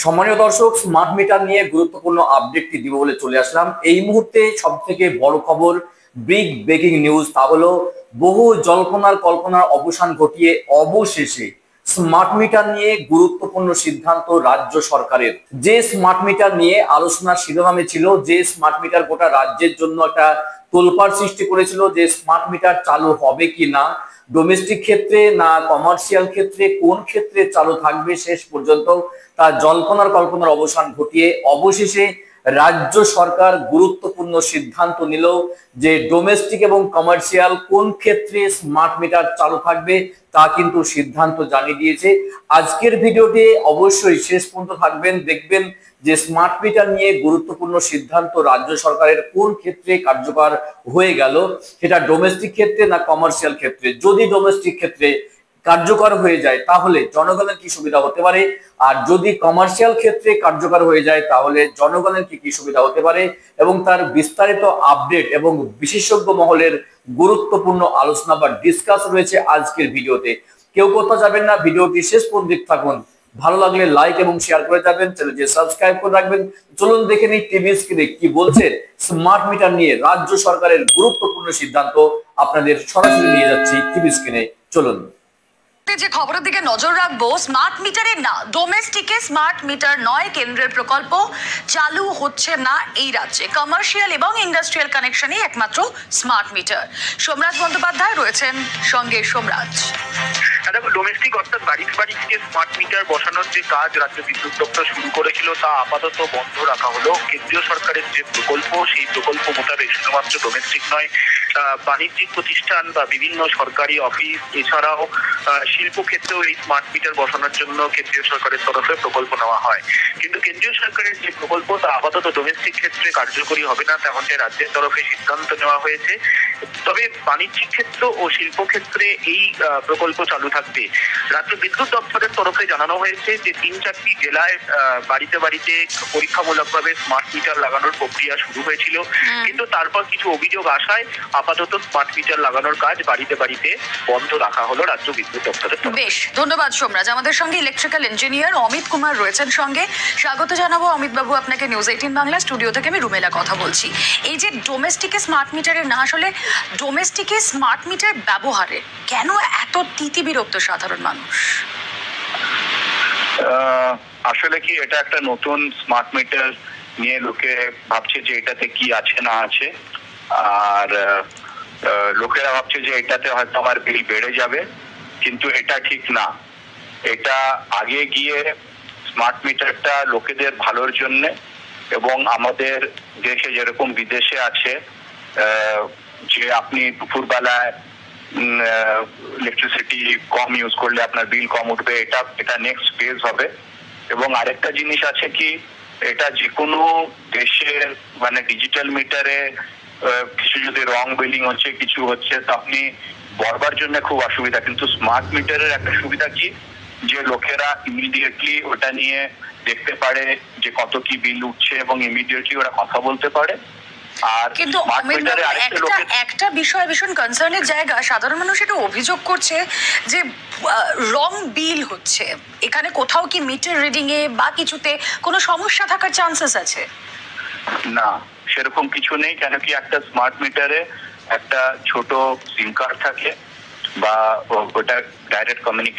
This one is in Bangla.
সম্মানীয় দর্শক, স্মার্ট মিটার নিয়ে গুরুত্বপূর্ণ আপডেটটি দিব বলে চলে আসলাম। এই মুহূর্তে সবথেকে বড় খবর, বিগ ব্রেকিং নিউজ, তা হলো বহু জল্পনার কল্পনার অবসান ঘটিয়ে অবশেষে স্মার্ট মিটার নিয়ে গুরুত্বপূর্ণ সিদ্ধান্ত রাজ্য সরকারের। যে স্মার্ট মিটার নিয়ে আলোচনার শিরোনামে ছিল, যে স্মার্ট মিটার গোটা রাজ্যের জন্য একটা তোলপাড় সৃষ্টি করেছিল, যে স্মার্ট মিটার চালু হবে কি না, ডোমেস্টিক ক্ষেত্রে না কমার্শিয়াল ক্ষেত্রে, কোন ক্ষেত্রে চালু থাকবে, শেষ পর্যন্ত তার জল্পনার কল্পনার অবসান ঘটিয়ে অবশেষে রাজ্য সরকার গুরুত্বপূর্ণ সিদ্ধান্ত নিল যে ডোমেস্টিক এবং কমার্শিয়াল কোন ক্ষেত্রে স্মার্ট মিটার চালু থাকবে তা কিন্তু সিদ্ধান্ত জানিয়ে দিয়েছে। আজকের ভিডিওতে অবশ্যই শেষ পর্যন্ত থাকবেন, দেখবেন যে স্মার্ট মিটার নিয়ে গুরুত্বপূর্ণ সিদ্ধান্ত রাজ্য সরকারের কোন ক্ষেত্রে কার্যকর হয়ে গেল, সেটা ডোমেস্টিক ক্ষেত্রে না কমার্শিয়াল ক্ষেত্রে। যদি ডোমেস্টিক ক্ষেত্রে কার্যকর হয়ে যায় তাহলে জনগণের কি সুবিধা হতে পারে, আর যদি কমার্শিয়াল ক্ষেত্রে কার্যকর হয়ে যায় তাহলে জনগণের কি কি সুবিধা হতে পারে, এবং তার বিস্তারিত আপডেট এবং বিশেষজ্ঞ মহলের গুরুত্বপূর্ণ আলোচনা বা ডিসকাস রয়েছে আজকের ভিডিওতে। কেউ কোথাও যাবেন না, ভিডিওটি শেষ পর্যন্ত দেখতে থাকুন। ভালো লাগলে লাইক এবং শেয়ার করে যাবেন, চ্যানেলটি সাবস্ক্রাইব করে রাখবেন। চলুন দেখে নিই টিভি স্ক্রিনে কি বলছে স্মার্ট মিটার নিয়ে রাজ্য সরকারের গুরুত্বপূর্ণ সিদ্ধান্ত। আপনাদের সরাসরি নিয়ে যাচ্ছি টিভি স্ক্রিনে, চলুন। যে খবরের দিকে নজর রাখবো, স্মার্ট মিটারে না, ডোমেস্টিকে স্মার্ট মিটার নয়, কেন্দ্রের প্রকল্প চালু হচ্ছে না এই রাজ্যে। কমার্শিয়াল এবং ইন্ডাস্ট্রিয়াল কানেকশনে একমাত্র স্মার্ট মিটার। সোমরাজ বন্দ্যোপাধ্যায় রয়েছেন সঙ্গে। সোমরাজ, দেখো, ডোমেস্টিক অর্থাৎ বাড়িতে বাড়িতে যে স্মার্ট মিটার বসানোর যে কাজ রাজ্য বিদ্যুৎ দপ্তর শুরু করেছিল তা আপাতত বন্ধ রাখা হলো। কেন্দ্রীয় সরকারের যে প্রকল্প, সেই প্রকল্প মোতাবেক শুধুমাত্র ডোমেস্টিক নয়, বাণিজ্যিক প্রতিষ্ঠান বা বিভিন্ন সরকারি অফিস এছাড়াও শিল্প ক্ষেত্রেও এই স্মার্ট মিটার বসানোর জন্য কেন্দ্রীয় সরকারের তরফে প্রকল্প নেওয়া হয়। কিন্তু কেন্দ্রীয় সরকারের যে প্রকল্প তা আপাতত ডোমেস্টিক ক্ষেত্রে কার্যকরী হবে না, তেমনটা রাজ্যের তরফে সিদ্ধান্ত নেওয়া হয়েছে। তবে বাণিজ্যিক ক্ষেত্র ও শিল্প ক্ষেত্রে এই প্রকল্প চালু থাকবে। রাজ্য বিদ্যুৎ দপ্তরের তরফে জানানো হয়েছে যে ৩-৪টি জেলায় বাড়িতে বাড়িতে পরীক্ষামূলকভাবে স্মার্ট মিটার লাগানোর প্রক্রিয়া শুরু হয়েছিল, কিন্তু তারপর কিছু অভিযোগ আসায় আপাতত স্মার্ট মিটার লাগানোর কাজ বাড়িতে বাড়িতে বন্ধ রাখা হলো রাজ্য বিদ্যুৎ দপ্তরের তরফে। বেশ, ধন্যবাদ সোমরাজ। আমাদের সঙ্গে ইলেকট্রিক্যাল ইঞ্জিনিয়ার অমিত কুমার রয়েছেন সঙ্গে। স্বাগত জানাবো অমিত বাবু আপনাকে নিউজ 18 বাংলা স্টুডিও থেকে। আমি রুমেলা কথা বলছি। এই যে ডোমেস্টিকে স্মার্ট মিটারের না, আসলে ডোমেস্টিকে স্মার্ট মিটার ব্যবহারে কেন এত তিতিবিরক্ত সাধারণ মানুষ? আসলে কি, এটা একটা নতুন স্মার্ট মিটার নিয়ে লোকে ভাবছে যে এটাতে কি আছে না আছে, আর লোকেরা ভাবছে যে এটাতে হয়তো আমার বিল বেড়ে যাবে, কিন্তু এটা ঠিক না। এটা আগে গিয়ে স্মার্ট মিটারটা লোকেদের ভালোর জন্য, এবং আমাদের দেশে যেরকম বিদেশে আছে যে আপনি দুপুরবেলায় ইলেকট্রিসিটি কম ইউজ করলে আপনার বিল কম উঠবে, এটা নেক্সট ফেজ হবে। এবং আরেকটা জিনিস আছে কি, এটা যে কোনো দেশের মানে ডিজিটাল মিটারে কিছু যদি রং বিলিং হচ্ছে, কিছু হচ্ছে, তো আপনি বলবার জন্য খুব অসুবিধা। কিন্তু স্মার্ট মিটারের একটা সুবিধা কি, যে লোকেরা ইমিডিয়েটলি ওটা নিয়ে দেখতে পারে যে কত কি বিল উঠছে, এবং ইমিডিয়েটলি ওরা কথা বলতে পারে। কিন্তু একটা বিষয় ভীষণ কনসার্নের জায়গা, সাধারণ মানুষ এটা অভিযোগ করছে যে রং বিল হচ্ছে। এখানে কোথাও কি মিটার রিডিং এ বা কিছুতে কোনো সমস্যা থাকার চান্সেস আছে? না, সেরকম কিছু নেই। কেন কি, একটা স্মার্ট মিটারে একটা ছোট সিম কার্ড থাকে, বা ওটা ডাইরেক্ট কমিউনিকেশন